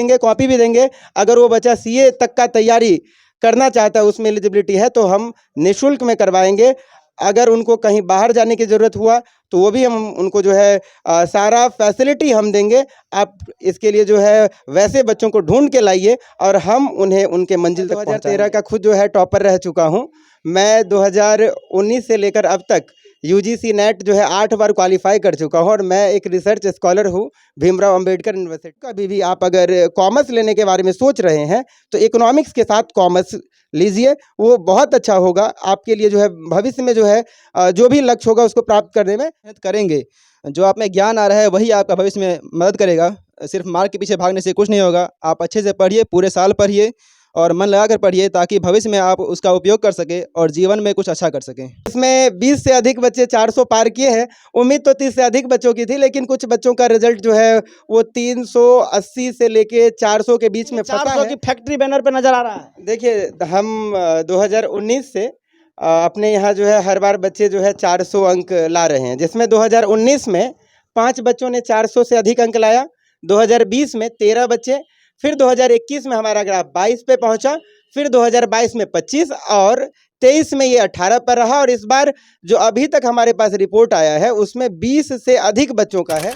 देंगे, कॉपी भी देंगे। अगर वो बच्चा सीए तक का तैयारी करना चाहता है, उसमें एलिजिबिलिटी है, तो हम निःशुल्क में करवाएंगे। अगर उनको कहीं बाहर जाने की ज़रूरत हुआ तो वो भी हम उनको जो है सारा फैसिलिटी हम देंगे। आप इसके लिए जो है वैसे बच्चों को ढूंढ के लाइए और हम उन्हें उनके मंजिल तक पहुंचाएंगे। 2013 का खुद जो है टॉपर रह चुका हूं। मैं 2019 से लेकर अब तक यूजीसी नेट जो है 8 बार क्वालिफाई कर चुका हूं और मैं एक रिसर्च स्कॉलर हूं भीमराव अंबेडकर यूनिवर्सिटी का। अभी भी आप अगर कॉमर्स लेने के बारे में सोच रहे हैं तो इकोनॉमिक्स के साथ कॉमर्स लीजिए, वो बहुत अच्छा होगा आपके लिए। जो है भविष्य में जो है जो भी लक्ष्य होगा उसको प्राप्त करने में मेहनत करेंगे। जो आप में ज्ञान आ रहा है वही आपका भविष्य में मदद करेगा। सिर्फ मार्क के पीछे भागने से कुछ नहीं होगा। आप अच्छे से पढ़िए, पूरे साल पढ़िए और मन लगा कर पढ़िए ताकि भविष्य में आप उसका उपयोग कर सकें और जीवन में कुछ अच्छा कर सकें। इसमें 20 से अधिक बच्चे 400 पार किए हैं। उम्मीद तो 30 से अधिक बच्चों की थी, लेकिन कुछ बच्चों का रिजल्ट जो है वो 380 से लेके 400 के बीच में फंसा 400 है। की फैक्ट्री बैनर पे नजर आ रहा है। देखिए, हम 2019 से अपने यहाँ जो है हर बार बच्चे जो है 400 अंक ला रहे हैं, जिसमें 2019 में 5 बच्चों ने 400 से अधिक अंक लाया, 2020 में 13 बच्चे, फिर 2021 में हमारा ग्राफ 22 पे पहुंचा, फिर 2022 में 25 और 23 में ये 18 पर रहा। और इस बार जो अभी तक हमारे पास रिपोर्ट आया है उसमें 20 से अधिक बच्चों का है।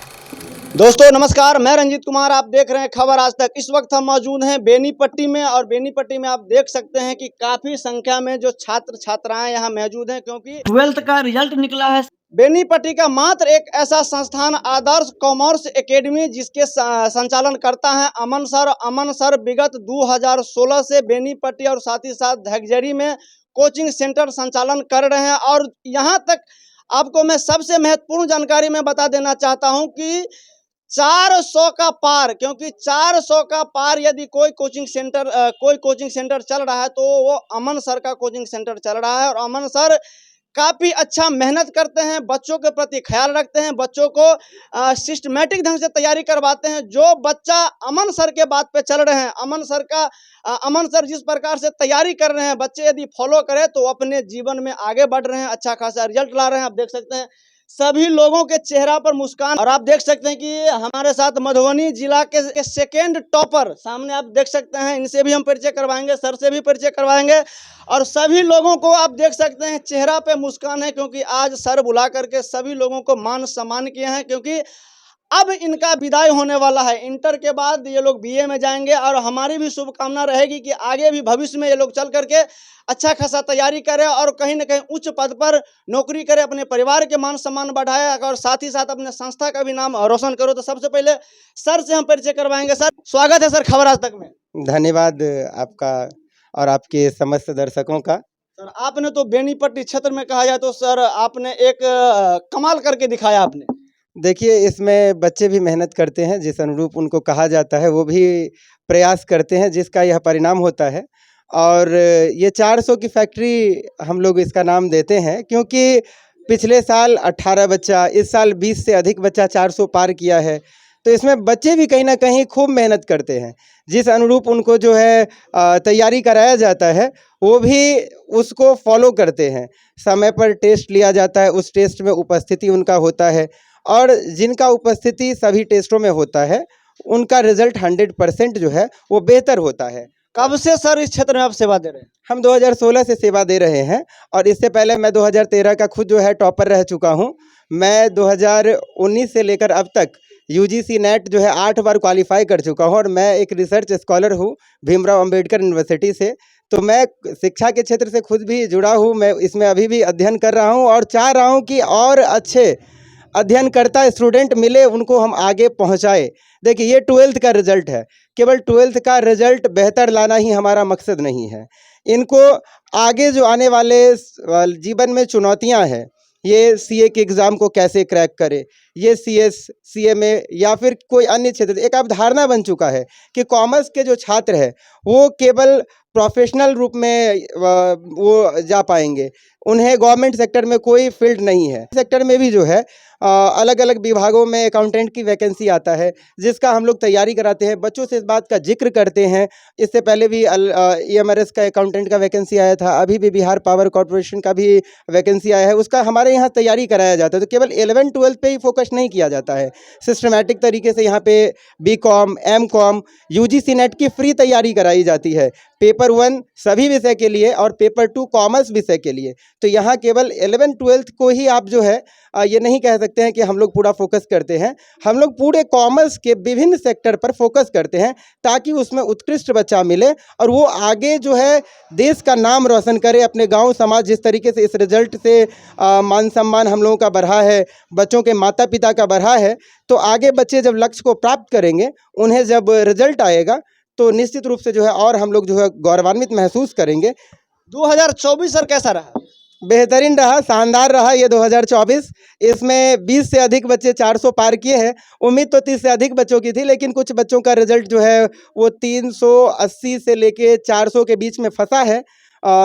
दोस्तों नमस्कार, मैं रंजीत कुमार, आप देख रहे हैं खबर आज तक। इस वक्त हम मौजूद हैं बेनीपट्टी में और बेनीपट्टी में आप देख सकते हैं कि काफी संख्या में जो छात्र छात्राएं यहाँ मौजूद हैं, क्योंकि 12th का रिजल्ट निकला है। बेनीपट्टी का मात्र एक ऐसा संस्थान आदर्श कॉमर्स एकेडमी जिसके संचालन करता है अमन सर। अमन सर विगत 2016 से बेनीपट्टी और साथ ही साथ धगजरी में कोचिंग सेंटर संचालन कर रहे हैं। और यहाँ तक आपको मैं सबसे महत्वपूर्ण जानकारी मैं बता देना चाहता हूँ कि 400 का पार, क्योंकि 400 का पार यदि कोई कोचिंग सेंटर चल रहा है तो वो अमन सर का कोचिंग सेंटर चल रहा है। और अमन सर काफ़ी अच्छा मेहनत करते हैं, बच्चों के प्रति ख्याल रखते हैं, बच्चों को सिस्टमेटिक ढंग से तैयारी करवाते हैं। जो बच्चा अमन सर के बात पे चल रहे हैं, अमन सर जिस प्रकार से तैयारी कर रहे हैं, बच्चे यदि फॉलो करें तो अपने जीवन में आगे बढ़ रहे हैं, अच्छा खासा रिजल्ट ला रहे हैं। आप देख सकते हैं सभी लोगों के चेहरा पर मुस्कान। और आप देख सकते हैं कि हमारे साथ मधुबनी जिला के सेकेंड टॉपर सामने आप देख सकते हैं, इनसे भी हम परिचय करवाएंगे, सर से भी परिचय करवाएंगे। और सभी लोगों को आप देख सकते हैं चेहरा पे मुस्कान है, क्योंकि आज सर बुला करके सभी लोगों को मान सम्मान किए हैं, क्योंकि अब इनका विदाई होने वाला है। इंटर के बाद ये लोग बीए में जाएंगे और हमारी भी शुभकामना रहेगी कि आगे भी भविष्य में ये लोग चल करके अच्छा खासा तैयारी करें और कहीं ना कहीं उच्च पद पर नौकरी करें, अपने परिवार के मान सम्मान बढ़ाए और साथ ही साथ अपने संस्था का भी नाम रोशन करो। तो सबसे पहले सर से हम परिचय करवाएंगे। सर स्वागत है सर खबर आज तक में। धन्यवाद आपका और आपके समस्त दर्शकों का। सर आपने तो बेनीपट्टी क्षेत्र में कहा जाए तो सर आपने एक कमाल करके दिखाया आपने। देखिए, इसमें बच्चे भी मेहनत करते हैं, जिस अनुरूप उनको कहा जाता है वो भी प्रयास करते हैं, जिसका यह परिणाम होता है। और ये 400 की फैक्ट्री हम लोग इसका नाम देते हैं क्योंकि पिछले साल 18 बच्चा, इस साल 20 से अधिक बच्चा 400 पार किया है। तो इसमें बच्चे भी कहीं ना कहीं खूब मेहनत करते हैं, जिस अनुरूप उनको जो है तैयारी कराया जाता है वो भी उसको फॉलो करते हैं। समय पर टेस्ट लिया जाता है, उस टेस्ट में उपस्थिति उनका होता है और जिनका उपस्थिति सभी टेस्टों में होता है उनका रिजल्ट 100% जो है वो बेहतर होता है। कब से सर इस क्षेत्र में आप सेवा दे रहे हैं? हम 2016 से सेवा दे रहे हैं और इससे पहले मैं 2013 का खुद जो है टॉपर रह चुका हूं। मैं 2019 से लेकर अब तक यूजीसी नेट जो है 8 बार क्वालिफाई कर चुका हूं और मैं एक रिसर्च स्कॉलर हूं भीमराव अंबेडकर यूनिवर्सिटी से। तो मैं शिक्षा के क्षेत्र से खुद भी जुड़ा हूं, मैं इसमें अभी भी अध्ययन कर रहा हूं और चाह रहा हूं कि और अच्छे अध्ययन करता स्टूडेंट मिले, उनको हम आगे पहुंचाए। देखिए, ये 12th का रिजल्ट है, केवल 12th का रिजल्ट बेहतर लाना ही हमारा मकसद नहीं है। इनको आगे जो आने वाले जीवन में चुनौतियां हैं, ये सीए के एग्ज़ाम को कैसे क्रैक करे, ये सीएस सीएमए या फिर कोई अन्य क्षेत्र, एक अवधारणा बन चुका है कि कॉमर्स के जो छात्र हैं वो केवल प्रोफेशनल रूप में वो जा पाएंगे, उन्हें गवर्नमेंट सेक्टर में कोई फील्ड नहीं है। सेक्टर में भी जो है अलग अलग विभागों में अकाउंटेंट की वैकेंसी आता है, जिसका हम लोग तैयारी कराते हैं, बच्चों से इस बात का जिक्र करते हैं। इससे पहले भी EMRS का अकाउंटेंट का वैकेंसी आया था, अभी भी बिहार पावर कॉर्पोरेशन का भी वैकेंसी आया है, उसका हमारे यहाँ तैयारी कराया जाता है। तो केवल 11-12 पे ही फोकस नहीं किया जाता है, सिस्टमेटिक तरीके से यहाँ पे BCom, MCom, UGC नेट की फ्री तैयारी कराई जाती है, पेपर 1 सभी विषय के लिए और पेपर 2 कॉमर्स विषय के लिए। तो यहाँ केवल 11-12 को ही आप जो है ये नहीं कह सकते हैं कि हम लोग पूरा फोकस करते हैं। हम लोग पूरे कॉमर्स के विभिन्न सेक्टर पर फोकस करते हैं, ताकि उसमें उत्कृष्ट बच्चा मिले और वो आगे जो है देश का नाम रोशन करे, अपने गांव समाज। जिस तरीके से इस रिजल्ट से मान सम्मान हम लोगों का बढ़ा है, बच्चों के माता पिता का बढ़ा है, तो आगे बच्चे जब लक्ष्य को प्राप्त करेंगे, उन्हें जब रिजल्ट आएगा, तो निश्चित रूप से जो है और हम लोग जो है गौरवान्वित महसूस करेंगे। 2024 सर कैसा रहा? बेहतरीन रहा, शानदार रहा ये 2024। इसमें 20 से अधिक बच्चे 400 पार किए हैं। उम्मीद तो 30 से अधिक बच्चों की थी, लेकिन कुछ बच्चों का रिजल्ट जो है वो 380 से लेके 400 के बीच में फंसा है।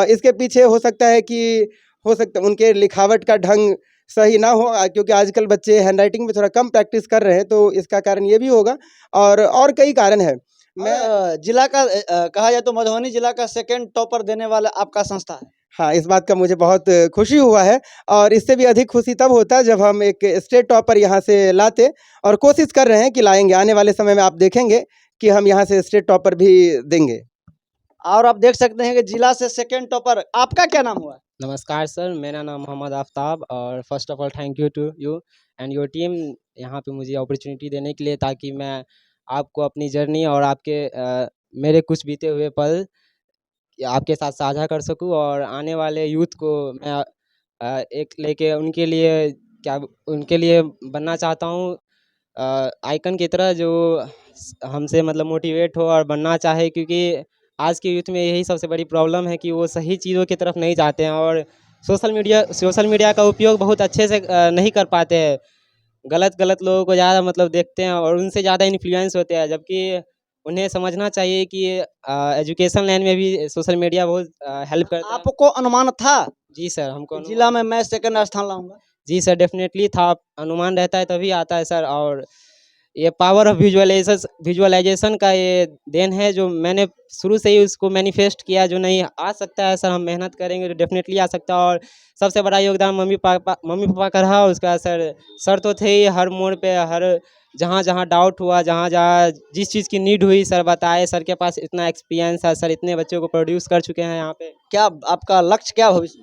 इसके पीछे हो सकता है कि उनके लिखावट का ढंग सही ना हो, क्योंकि आजकल बच्चे हैंडराइटिंग में थोड़ा कम प्रैक्टिस कर रहे हैं, तो इसका कारण ये भी होगा और कई कारण है। जिला का कहा जाए तो मधुबनी जिला का सेकंड टॉपर देने वाला आपका संस्था है। हाँ, इस बात का मुझे बहुत खुशी हुआ है, और इससे भी अधिक खुशी तब होता जब हम एक स्टेट टॉपर यहाँ से लाते, और कोशिश कर रहे हैं कि लाएंगे। आने वाले समय में आप देखेंगे कि हम यहाँ से स्टेट टॉपर भी देंगे। और आप देख सकते हैं कि जिला से सेकंड टॉपर, आपका क्या नाम हुआ? नमस्कार सर, मेरा नाम मोहम्मद आफ्ताब, और first of all thank you to you and your team यहाँ पे मुझे अपॉर्चुनिटी देने के लिए, ताकि मैं आपको अपनी जर्नी और आपके मेरे कुछ बीते हुए पल आपके साथ साझा कर सकूं, और आने वाले यूथ को मैं एक लेके उनके लिए बनना चाहता हूं आइकन की तरह, जो हमसे मतलब मोटिवेट हो और बनना चाहे। क्योंकि आज के यूथ में यही सबसे बड़ी प्रॉब्लम है कि वो सही चीज़ों की तरफ नहीं जाते हैं, और सोशल मीडिया का उपयोग बहुत अच्छे से नहीं कर पाते हैं। गलत लोगों को ज़्यादा मतलब देखते हैं और उनसे ज़्यादा इन्फ्लुएंस होते हैं, जबकि उन्हें समझना चाहिए कि एजुकेशन लाइन में भी सोशल मीडिया बहुत हेल्प करता है। आपको अनुमान था जी सर, हमको जिला में मैं सेकंड स्थान लाऊंगा? जी सर, डेफिनेटली था। अनुमान रहता है तभी आता है सर, और ये पावर ऑफ विजुअलाइजेशन का ये देन है, जो मैंने शुरू से ही उसको मैनिफेस्ट किया। जो नहीं आ सकता है सर, हम मेहनत करेंगे तो डेफिनेटली आ सकता है। और सबसे बड़ा योगदान मम्मी पापा का रहा। उसका सर तो थे ही, हर मोड़ पे, हर जहाँ डाउट हुआ, जहाँ जिस चीज़ की नीड हुई, सर बताए। सर के पास इतना एक्सपीरियंस है, सर इतने बच्चों को प्रोड्यूस कर चुके हैं यहाँ पे। क्या आपका लक्ष्य क्या भविष्य?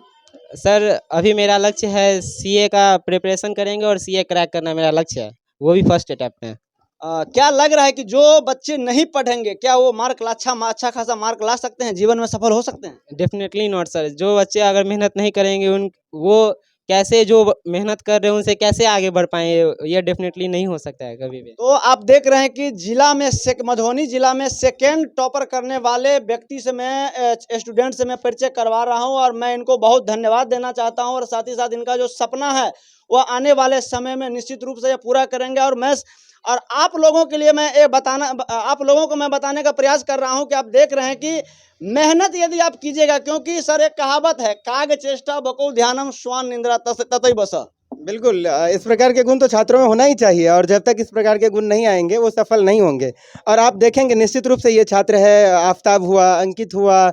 सर अभी मेरा लक्ष्य है CA का प्रिपरेशन करेंगे, और CA क्रैक करना मेरा लक्ष्य है, वो भी फर्स्ट अटेम्प्ट में। क्या लग रहा है कि जो बच्चे नहीं पढ़ेंगे, क्या वो अच्छा खासा मार्क ला सकते हैं, जीवन में सफल हो सकते हैं? Definitely not sir. जो बच्चे अगर मेहनत नहीं करेंगे, वो कैसे, जो मेहनत कर रहे हैं उनसे कैसे आगे बढ़ पाएंगे? ये डेफिनेटली नहीं हो सकता है कभी भी। तो आप देख रहे हैं कि मधुबनी जिला में सेकेंड टॉपर करने वाले व्यक्ति से मैं स्टूडेंट से मैं परिचय करवा रहा हूं, और मैं इनको बहुत धन्यवाद देना चाहता हूं, और साथ ही साथ इनका जो सपना है वह आने वाले समय में निश्चित रूप से ये पूरा करेंगे। और आप लोगों के लिए आप लोगों को मैं बताने का प्रयास कर रहा हूं कि आप देख रहे हैं कि मेहनत यदि आप कीजिएगा, क्योंकि सर एक कहावत है, काग चेष्टा बकुल ध्यानम श्वान निंद्रा ततई बस। बिल्कुल, इस प्रकार के गुण तो छात्रों में होना ही चाहिए, और जब तक इस प्रकार के गुण नहीं आएंगे वो सफल नहीं होंगे। और आप देखेंगे निश्चित रूप से ये छात्र है, आफ्ताब हुआ, अंकित हुआ,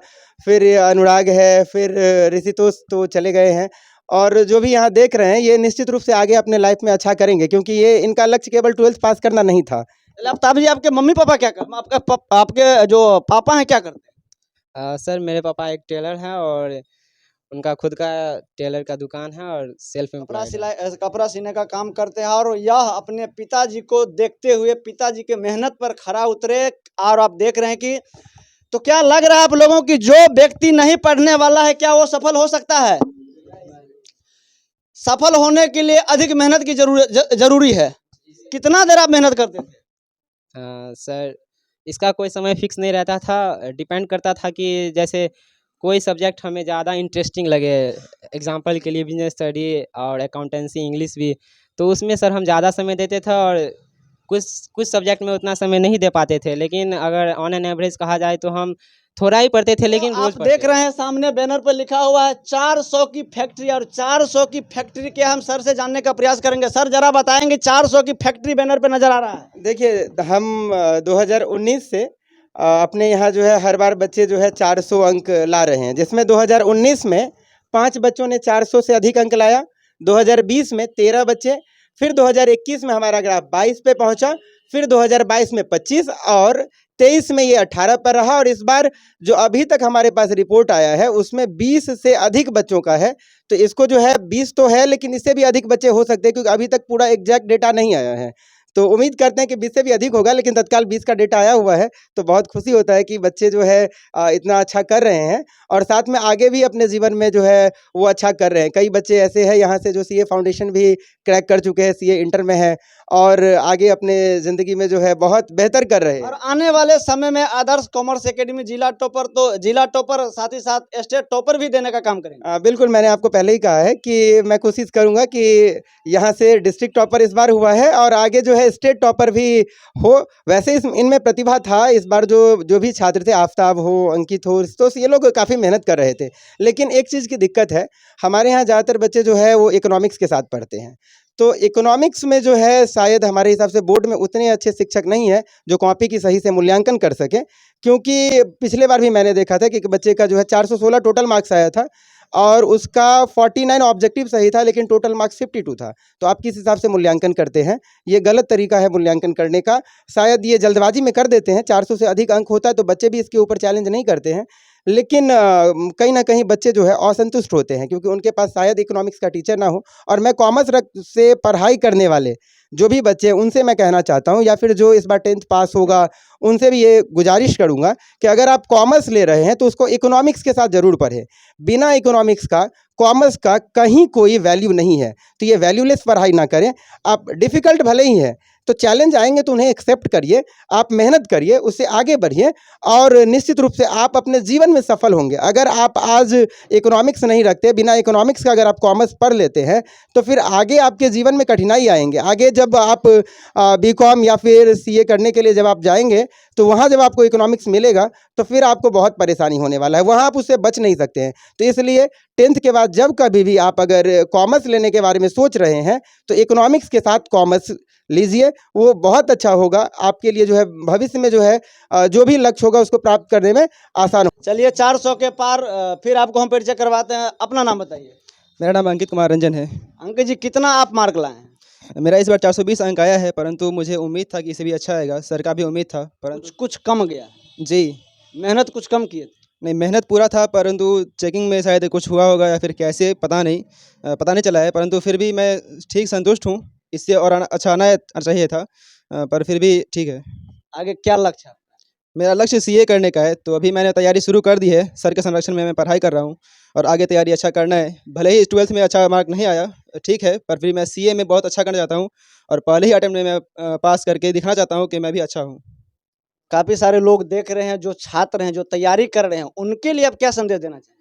फिर अनुराग है, फिर ऋषितोष तो चले गए हैं, और जो भी यहाँ देख रहे हैं, ये निश्चित रूप से आगे अपने लाइफ में अच्छा करेंगे, क्योंकि ये इनका लक्ष्य केवल 12th पास करना नहीं था। आफ्ताब जी, आपके मम्मी पापा क्या करते? आपके जो पापा हैं क्या करते हैं? सर मेरे पापा एक टेलर हैं, और उनका खुद का टेलर का दुकान है, और सेल्फ एम्प्लॉयड कपड़ा सीने का काम करते हैं, और यह अपने पिताजी को देखते हुए पिताजी के मेहनत पर खरा उतरे। और आप देख रहे हैं कि तो क्या लग रहा है आप लोगों की, जो व्यक्ति नहीं पढ़ने वाला है, क्या वो सफल हो सकता है? सफल होने के लिए अधिक मेहनत की जरूरी है। कितना देर आप मेहनत करते थे? सर इसका कोई समय फिक्स नहीं रहता था, डिपेंड करता था कि जैसे कोई सब्जेक्ट हमें ज़्यादा इंटरेस्टिंग लगे, एग्जांपल के लिए बिजनेस स्टडी और अकाउंटेंसी, इंग्लिश भी, तो उसमें सर हम ज़्यादा समय देते थे, और कुछ सब्जेक्ट में उतना समय नहीं दे पाते थे। लेकिन अगर ऑन एन एवरेज कहा जाए तो हम थोड़ा ही पढ़ते थे लेकिन तो रोज आप देख रहे हैं सामने बैनर पर लिखा हुआ है 400 की फैक्ट्री, और 400 की फैक्ट्री के हम सर से जानने का प्रयास करेंगे। सर जरा बताएंगे 400 की फैक्ट्री बैनर पे नजर आ रहा है। देखिए, हम 2019 से अपने यहाँ जो है हर बार बच्चे जो है 400 अंक ला रहे हैं, जिसमें 2019 में 5 बच्चों ने 400 से अधिक अंक लाया, 2020 में 13 बच्चे, फिर 2021 में हमारा ग्राफ 22 पे पहुंचा, फिर 2022 में 25 और 23 में ये 18 पर रहा, और इस बार जो अभी तक हमारे पास रिपोर्ट आया है उसमें 20 से अधिक बच्चों का है। तो इसको जो है 20 तो है, लेकिन इससे भी अधिक बच्चे हो सकते हैं, क्योंकि अभी तक पूरा एग्जैक्ट डेटा नहीं आया है। तो उम्मीद करते हैं कि 20 से भी अधिक होगा, लेकिन तत्काल 20 का डेटा आया हुआ है, तो बहुत खुशी होता है कि बच्चे जो है इतना अच्छा कर रहे हैं, और साथ में आगे भी अपने जीवन में जो है वो अच्छा कर रहे हैं। कई बच्चे ऐसे हैं यहाँ से जो सीए फाउंडेशन भी क्रैक कर चुके हैं, सीए इंटर में है, और आगे अपने ज़िंदगी में जो है बहुत बेहतर कर रहे हैं। और आने वाले समय में आदर्श कॉमर्स एकेडमी जिला टॉपर साथ ही साथ स्टेट टॉपर भी देने का काम करेंगे। बिल्कुल, मैंने आपको पहले ही कहा है कि मैं कोशिश करूंगा कि यहाँ से डिस्ट्रिक्ट टॉपर इस बार हुआ है, और आगे जो है स्टेट टॉपर भी हो। वैसे इनमें प्रतिभा था, इस बार जो भी छात्र थे, आफ्ताब हो, अंकित हो, तो ये लोग काफ़ी मेहनत कर रहे थे। लेकिन एक चीज़ की दिक्कत है, हमारे यहाँ ज़्यादातर बच्चे जो है वो इकोनॉमिक्स के साथ पढ़ते हैं। तो इकोनॉमिक्स में जो है शायद हमारे हिसाब से बोर्ड में उतने अच्छे शिक्षक नहीं है जो कॉपी की सही से मूल्यांकन कर सके, क्योंकि पिछले बार भी मैंने देखा था कि एक बच्चे का जो है 416 टोटल मार्क्स आया था, और उसका 49 ऑब्जेक्टिव सही था, लेकिन टोटल मार्क्स 52 था। तो आप किस हिसाब से मूल्यांकन करते हैं? ये गलत तरीका है मूल्यांकन करने का। शायद ये जल्दबाजी में कर देते हैं, 400 से अधिक अंक होता है तो बच्चे भी इसके ऊपर चैलेंज नहीं करते हैं। लेकिन कहीं न कहीं बच्चे जो है असंतुष्ट होते हैं, क्योंकि उनके पास शायद इकोनॉमिक्स का टीचर ना हो। और मैं कॉमर्स से पढ़ाई करने वाले जो भी बच्चे हैं उनसे मैं कहना चाहता हूँ, या फिर जो इस बार 10th पास होगा उनसे भी ये गुजारिश करूँगा कि अगर आप कॉमर्स ले रहे हैं तो उसको इकोनॉमिक्स के साथ ज़रूर पढ़ें। बिना इकोनॉमिक्स का कॉमर्स का कहीं कोई वैल्यू नहीं है, तो ये वैल्यूलेस पढ़ाई ना करें। आप डिफ़िकल्ट भले ही है, तो चैलेंज आएंगे तो उन्हें एक्सेप्ट करिए, आप मेहनत करिए, उससे आगे बढ़िए, और निश्चित रूप से आप अपने जीवन में सफल होंगे। अगर आप आज इकोनॉमिक्स नहीं रखते, बिना इकोनॉमिक्स का अगर आप कॉमर्स पढ़ लेते हैं, तो फिर आगे आपके जीवन में कठिनाई आएंगे। आगे जब आप बीकॉम या फिर सीए करने के लिए जब आप जाएंगे, तो वहाँ जब आपको इकोनॉमिक्स मिलेगा तो फिर आपको बहुत परेशानी होने वाला है, वहाँ आप उससे बच नहीं सकते हैं। तो इसलिए 10th के बाद जब कभी भी आप अगर कॉमर्स लेने के बारे में सोच रहे हैं, तो इकोनॉमिक्स के साथ कॉमर्स लीजिए, वो बहुत अच्छा होगा आपके लिए। जो है भविष्य में जो है जो भी लक्ष्य होगा उसको प्राप्त करने में आसान हो। चलिए 400 के पार फिर आपको हम परिचय करवाते हैं। अपना नाम बताइए। मेरा नाम अंकित कुमार रंजन है। अंकित जी, कितना आप मार्क लाए हैं? मेरा इस बार 420 अंक आया है, परंतु मुझे उम्मीद था कि इससे भी अच्छा आएगा। सर का भी उम्मीद था, परंतु कुछ कम गया, जी मेहनत कुछ कम किए थे। नहीं, मेहनत पूरा था, परंतु चेकिंग में शायद कुछ हुआ होगा या फिर कैसे, पता नहीं चला है। परंतु फिर भी मैं ठीक संतुष्ट हूँ। इससे और अच्छा आना चाहिए था, पर फिर भी ठीक है। आगे क्या लक्ष्य है? मेरा लक्ष्य सीए करने का है, तो अभी मैंने तैयारी शुरू कर दी है। सर के संरक्षण में मैं पढ़ाई कर रहा हूँ और आगे तैयारी अच्छा करना है। भले ही 12th में अच्छा मार्क नहीं आया, ठीक है, पर फिर मैं सीए में बहुत अच्छा करना चाहता हूँ, और पहले ही अटेम्प्ट में मैं पास करके दिखाना चाहता हूँ कि मैं भी अच्छा हूँ। काफ़ी सारे लोग देख रहे हैं, जो छात्र हैं, जो तैयारी कर रहे हैं, उनके लिए आप क्या संदेश देना चाहेंगे?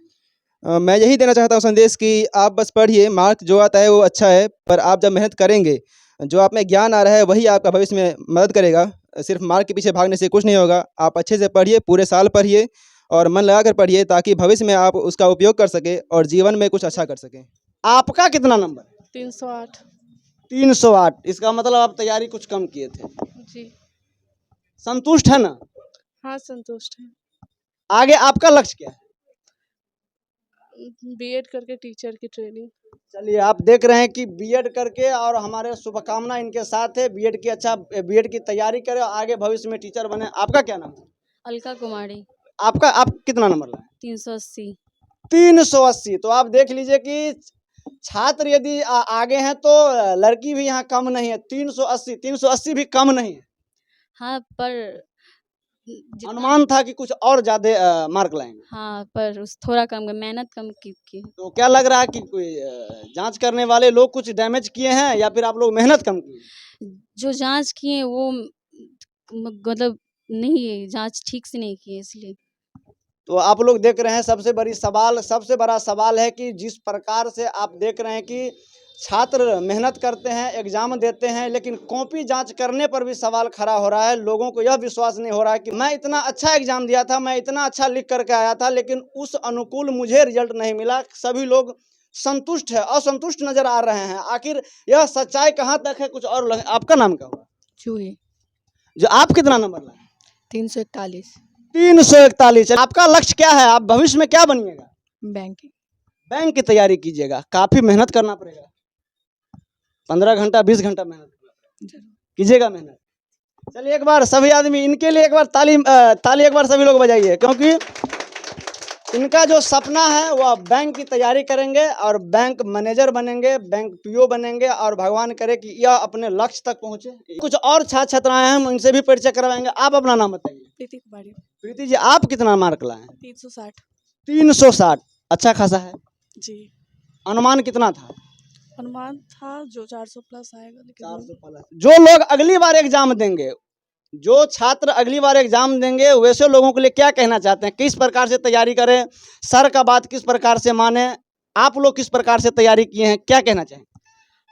मैं यही देना चाहता हूँ संदेश कि आप बस पढ़िए, मार्क जो आता है वो अच्छा है, पर आप जब मेहनत करेंगे, जो आप में ज्ञान आ रहा है वही आपका भविष्य में मदद करेगा। सिर्फ मार्क के पीछे भागने से कुछ नहीं होगा। आप अच्छे से पढ़िए, पूरे साल पढ़िए और मन लगा कर पढ़िए, ताकि भविष्य में आप उसका उपयोग कर सकें और जीवन में कुछ अच्छा कर सकें। आपका कितना नंबर? 308। 308। इसका मतलब आप तैयारी कुछ कम किए थे। जी। संतुष्ट है ना? हाँ, संतुष्ट है। आगे आपका लक्ष्य क्या है? बीएड करके टीचर की ट्रेनिंग। चलिए, आप देख रहे हैं कि बीएड करके, और हमारे शुभकामना इनके साथ है, बीएड की तैयारी करें और आगे भविष्य में टीचर बने। आपका क्या नाम है? अलका कुमारी। आप कितना नंबर लाए? 380। 380। तो आप देख लीजिए कि छात्र यदि आगे हैं तो लड़की भी यहाँ कम नहीं है। 380 भी कम नहीं है। हाँ, पर अनुमान था कि कुछ और ज्यादा मार्क लाएंगे। हाँ, पर उस थोड़ा कम, मेहनत कम की। तो क्या लग रहा है कि कोई जांच करने वाले लोग कुछ डैमेज किए हैं, या फिर आप लोग मेहनत कम किए? जो जांच किए वो मतलब नहीं, जांच ठीक से नहीं किए, इसलिए। तो आप लोग देख रहे हैं, सबसे बड़ा सवाल है कि जिस प्रकार से आप देख रहे हैं कि छात्र मेहनत करते हैं, एग्जाम देते हैं, लेकिन कॉपी जांच करने पर भी सवाल खड़ा हो रहा है। लोगों को यह विश्वास नहीं हो रहा है कि मैं इतना अच्छा एग्जाम दिया था, मैं इतना अच्छा लिख करके आया था, लेकिन उस अनुकूल मुझे रिजल्ट नहीं मिला। सभी लोग संतुष्ट है, असंतुष्ट नजर आ रहे हैं। आखिर यह सच्चाई कहाँ तक है, कुछ और आपका नाम क्या हुआ? चूहे जो आप कितना नंबर लाए? 341 341। आपका लक्ष्य क्या है? आप भविष्य में क्या बनिएगा? बैंकिंग। बैंक की तैयारी कीजिएगा, काफी मेहनत करना पड़ेगा। 15 घंटा 20 घंटा मेहनत करना पड़ेगा, जरूर। कीजिएगा मेहनत। चलिए एक बार सभी आदमी इनके लिए एक बार ताली एक बार सभी लोग बजाइए, क्योंकि इनका जो सपना है वह बैंक की तैयारी करेंगे और बैंक मैनेजर बनेंगे, बैंक पीओ बनेंगे, और भगवान करे कि यह अपने लक्ष्य तक पहुंचे। कुछ और छात्र छात्राएं हैं, हम उनसे भी परिचय करवाएंगे। आप अपना नाम बताइए। प्रीति कुमारी। प्रीति जी, आप कितना मार्क लाए? 360 360, अच्छा खासा है। जी। अनुमान कितना था? अनुमान था जो 400 प्लस आएगा, लेकिन 400 प्लस। जो लोग अगली बार एग्जाम देंगे, जो छात्र अगली बार एग्जाम देंगे, वैसे लोगों के लिए क्या कहना चाहते हैं? किस प्रकार से तैयारी करें? सर का बात किस प्रकार से माने? आप लोग किस प्रकार से तैयारी किए हैं, क्या कहना चाहेंगे?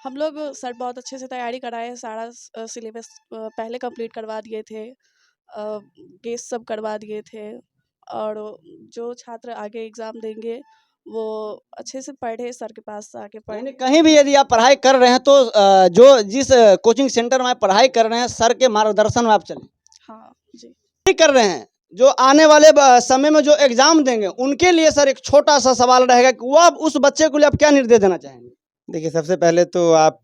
हम लोग सर बहुत अच्छे से तैयारी कराए, सारा सिलेबस पहले कंप्लीट करवा दिए थे, गेस सब करवा दिए थे, और जो छात्र आगे एग्ज़ाम देंगे वो अच्छे से पढ़े, सर के पास आके पढ़े। यानी कहीं भी यदि आप पढ़ाई कर रहे हैं तो जो जिस कोचिंग सेंटर में आप पढ़ाई कर रहे हैं, सर के मार्गदर्शन में आप चलें। हाँ जी। नहीं कर रहे हैं, जो आने वाले समय में जो एग्जाम देंगे उनके लिए सर एक छोटा सा सवाल रहेगा कि वो आप उस बच्चे को लिए आप क्या निर्देश देना चाहेंगे? देखिए, सबसे पहले तो आप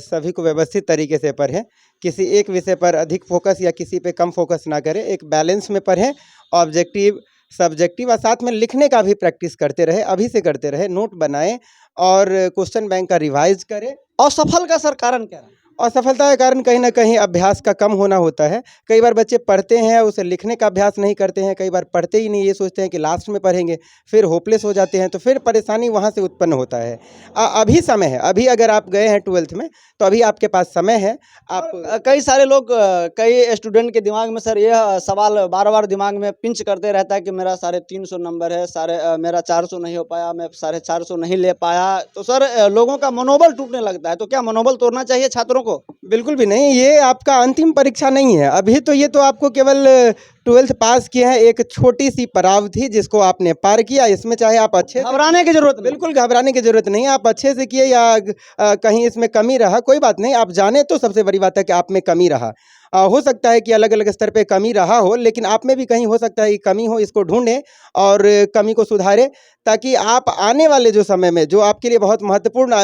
सभी को व्यवस्थित तरीके से पढ़ें। किसी एक विषय पर अधिक फोकस या किसी पे कम फोकस ना करें, एक बैलेंस में पढ़ें। ऑब्जेक्टिव, सब्जेक्टिव और साथ में लिखने का भी प्रैक्टिस करते रहे, अभी से करते रहे, नोट बनाएं और क्वेश्चन बैंक का रिवाइज करें। असफल का सर कारण क्या है? असफलता का कारण कहीं ना कहीं अभ्यास का कम होना होता है। कई बार बच्चे पढ़ते हैं, उसे लिखने का अभ्यास नहीं करते हैं, कई बार पढ़ते ही नहीं, ये सोचते हैं कि लास्ट में पढ़ेंगे, फिर होपलेस हो जाते हैं, तो फिर परेशानी वहाँ से उत्पन्न होता है। अभी समय है, अभी अगर आप गए हैं 12th में तो अभी आपके पास समय है। आप कई सारे लोग, कई स्टूडेंट के दिमाग में सर यह सवाल बार बार दिमाग में पिंच करते रहता है कि मेरा 350 नंबर है, मेरा 400 नहीं हो पाया, मैं 450 नहीं ले पाया, तो सर लोगों का मनोबल टूटने लगता है। तो क्या मनोबल तोड़ना चाहिए छात्रों को? बिल्कुल भी नहीं, ये आपका अंतिम परीक्षा नहीं है। अभी तो ये तो आपको केवल 12th पास किया है, एक छोटी सी पड़ाव थी जिसको आपने पार किया। इसमें चाहे आप अच्छे घबराने की जरूरत नहीं। बिल्कुल घबराने की जरूरत नहीं है। आप अच्छे से किए या कहीं इसमें कमी रहा, कोई बात नहीं, आप जाने तो सबसे बड़ी बात है कि आप में कमी रहा। हो सकता है कि अलग अलग स्तर पे कमी रहा हो, लेकिन आप में भी कहीं हो सकता है कि कमी हो, इसको ढूंढें और कमी को सुधारें, ताकि आप आने वाले जो समय में जो आपके लिए बहुत महत्वपूर्ण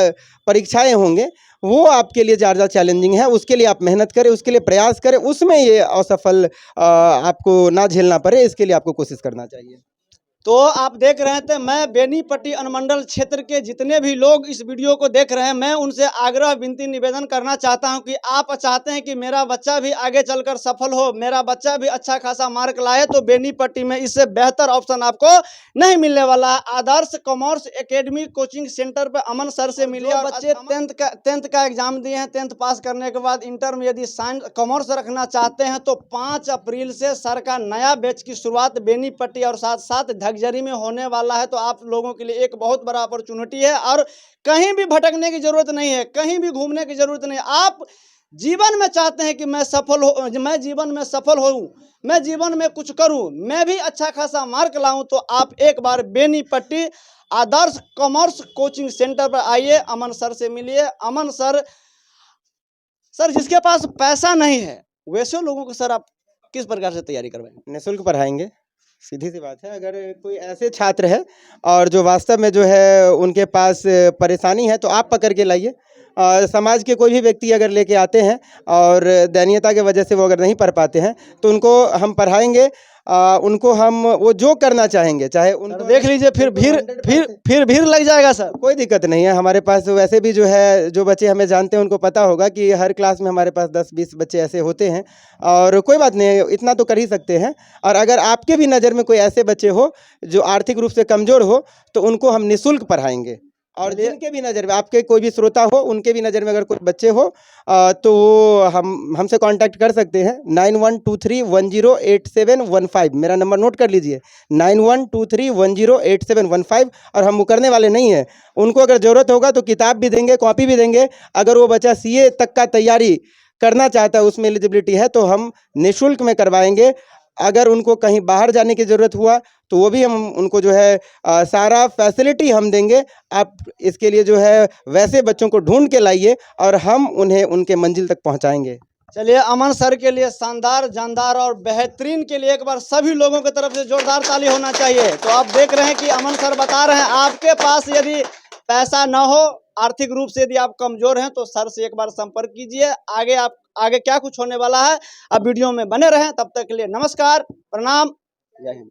परीक्षाएं होंगे, वो आपके लिए ज़्यादा चैलेंजिंग है, उसके लिए आप मेहनत करें, उसके लिए प्रयास करें, उसमें ये असफल आपको ना झेलना पड़े, इसके लिए आपको कोशिश करना चाहिए। तो आप देख रहे थे, मैं बेनीपट्टी अनुमंडल क्षेत्र के जितने भी लोग इस वीडियो को देख रहे हैं, मैं उनसे आग्रह विनती निवेदन करना चाहता हूं कि आप चाहते हैं कि मेरा बच्चा भी आगे चलकर सफल हो, मेरा बच्चा भी अच्छा खासा मार्क लाए, तो बेनीपट्टी में इससे बेहतर ऑप्शन आपको नहीं मिलने वाला है। आदर्श कॉमर्स एकेडमी कोचिंग सेंटर पर अमन सर से मिलिए। और बच्चे 10th का एग्जाम दिए हैं, 10th पास करने के बाद इंटर में यदि साइंस कॉमर्स रखना चाहते हैं तो 5 अप्रैल से सर का नया बैच की शुरुआत बेनीपट्टी और साथ साथ धगजरी में होने वाला है। तो आप लोगों के लिए एक बहुत बड़ा अपॉर्चुनिटी है, और कहीं भी भटकने की जरूरत नहीं है, कहीं भी घूमने की जरूरत नहीं है। आप जीवन में चाहते हैं कि मैं सफल हो, मैं जीवन में सफल हूँ, मैं जीवन में कुछ करूँ, मैं भी अच्छा खासा मार्क लाऊं, तो आप एक बार बेनीपट्टी आदर्श कॉमर्स कोचिंग सेंटर पर आइए, अमन सर से मिलिए। अमन सर जिसके पास पैसा नहीं है, वैसे लोगों को सर आप किस प्रकार से तैयारी करवाएंगे? निःशुल्क पढ़ाएंगे, सीधी सी बात है। अगर कोई ऐसे छात्र है और जो वास्तव में जो है उनके पास परेशानी है, तो आप पकड़ के लाइए। समाज के कोई भी व्यक्ति अगर लेके आते हैं और दयनीयता की वजह से वो अगर नहीं पढ़ पाते हैं, तो उनको हम पढ़ाएंगे, उनको हम वो जो करना चाहेंगे, चाहे उनको देख लीजिए, फिर भीड़ लग जाएगा सर। कोई दिक्कत नहीं है। हमारे पास वैसे भी जो है, जो बच्चे हमें जानते हैं उनको पता होगा कि हर क्लास में हमारे पास 10-20 बच्चे ऐसे होते हैं, और कोई बात नहीं, इतना तो कर ही सकते हैं। और अगर आपके भी नज़र में कोई ऐसे बच्चे हो जो आर्थिक रूप से कमज़ोर हो, तो उनको हम निःशुल्क पढ़ाएंगे। और चलिए। जिनके भी नज़र में आपके कोई भी श्रोता हो, उनके भी नज़र में अगर कोई बच्चे हो तो वो हमसे कांटेक्ट कर सकते हैं 9123108715। मेरा नंबर नोट कर लीजिए 9123108715। और हम मुकरने वाले नहीं हैं। उनको अगर ज़रूरत होगा तो किताब भी देंगे, कॉपी भी देंगे। अगर वो बच्चा सीए तक का तैयारी करना चाहता है, उसमें एलिजिबिलिटी है, तो हम निःशुल्क में करवाएंगे। अगर उनको कहीं बाहर जाने की ज़रूरत हुआ तो वो भी हम उनको जो है सारा फैसिलिटी हम देंगे। आप इसके लिए जो है वैसे बच्चों को ढूंढ के लाइए और हम उन्हें उनके मंजिल तक पहुंचाएंगे। चलिए, अमन सर के लिए शानदार, जानदार और बेहतरीन के लिए एक बार सभी लोगों की तरफ से जोरदार ताली होना चाहिए। तो आप देख रहे हैं कि अमन सर बता रहे हैं, आपके पास यदि पैसा न हो, आर्थिक रूप से यदि आप कमजोर हैं, तो सर से एक बार संपर्क कीजिए। आगे क्या कुछ होने वाला है, अब वीडियो में बने रहें। तब तक के लिए नमस्कार, प्रणाम, जय हिंद।